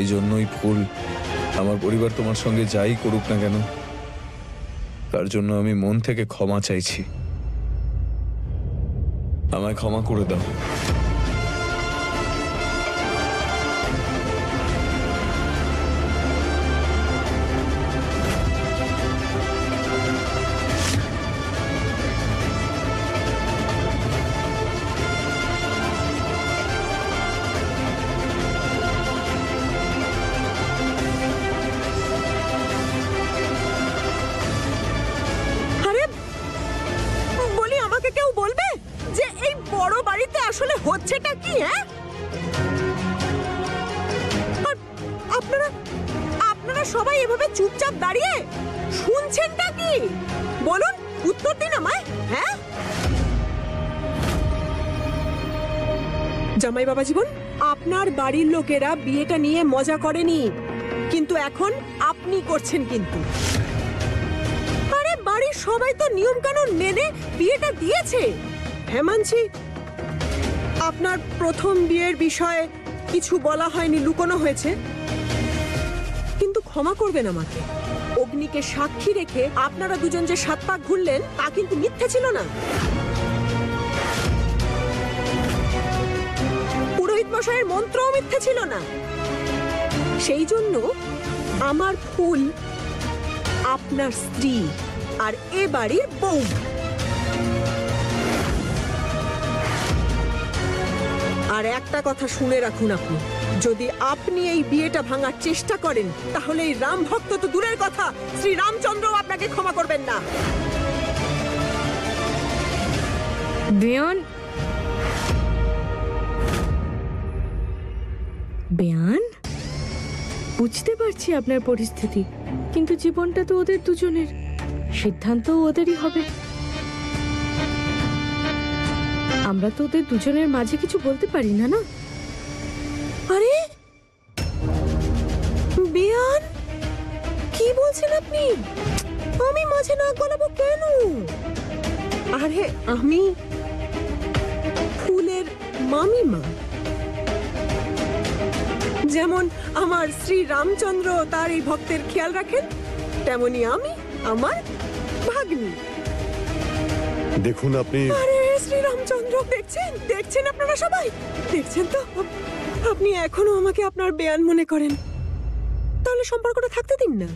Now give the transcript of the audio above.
সেই জন্যই ফুল, আমার পরিবার তোমার সঙ্গে যাই করুক না কেন, তার জন্য আমি মন থেকে ক্ষমা চাইছি। আমায় ক্ষমা করে দাও। হচ্ছেটা কি? হ্যাঁ, আপনারা সবাই এভাবে চুপচাপ দাঁড়িয়ে শুনছেনটা কি? বলুন, উত্তর দিন আমায়। হ্যাঁ, জামাই বাবা জীবন, আপনার বাড়ির লোকেরা বিয়েটা নিয়ে মজা করেনি, কিন্তু এখন আপনি করছেন। কিন্তু আরে বাড়ির সবাই তো নিয়ম কানুন মেনে বিয়েটা দিয়েছে। হ্যাঁ মানছি, আপনার প্রথম বিয়ের বিষয়ে কিছু বলা হয়নি, লুকোনো হয়েছে, কিন্তু ক্ষমা করবেন আমাকে। অগ্নিকে সাক্ষী রেখে আপনারা দুজন যে 7 পাক ঘুরলেন তা কিন্তু মিথ্যে ছিল না। পুরোহিত মশাইয়ের মন্ত্রও মিথ্যে ছিল না। সেই জন্য আমার ফুল আপনার স্ত্রী আর এ বাড়ির বউ। আর একটা কথা শুনে রাখুন, আপনি যদি আপনি এই বিয়েটা ভাঙার চেষ্টা করেন তাহলে এই রাম ভক্ত তো দূরের কথা, শ্রী রামচন্দ্র আপনাকে ক্ষমা করবেন না। বেয়ান, বেয়ান, বুঝতে পারছি আপনার পরিস্থিতি, কিন্তু জীবনটা তো ওদের দুজনের, সিদ্ধান্ত ওদেরই হবে। আমরা তো ওদের দুজনের মাঝে কিছু বলতে পারি না, না? আরে বেয়ান, কি বলছেন আপনি? আমি মাঝে নাক গলাবো কেন? আরে আমি ফুলের মামিমা। যেমন আমার শ্রী রামচন্দ্র তার এই ভক্তের খেয়াল রাখেন, তেমনি আমি আমার ভাগ্নি। দেখুন আপনি, আরে শ্রী রামচন্দ্র, দেখছেন আপনারা সবাই দেখছেন তো? আপনি এখনো আমাকে আপনার বেয়ান মনে করেন, তাহলে সম্পর্কটা থাকতে দিন না।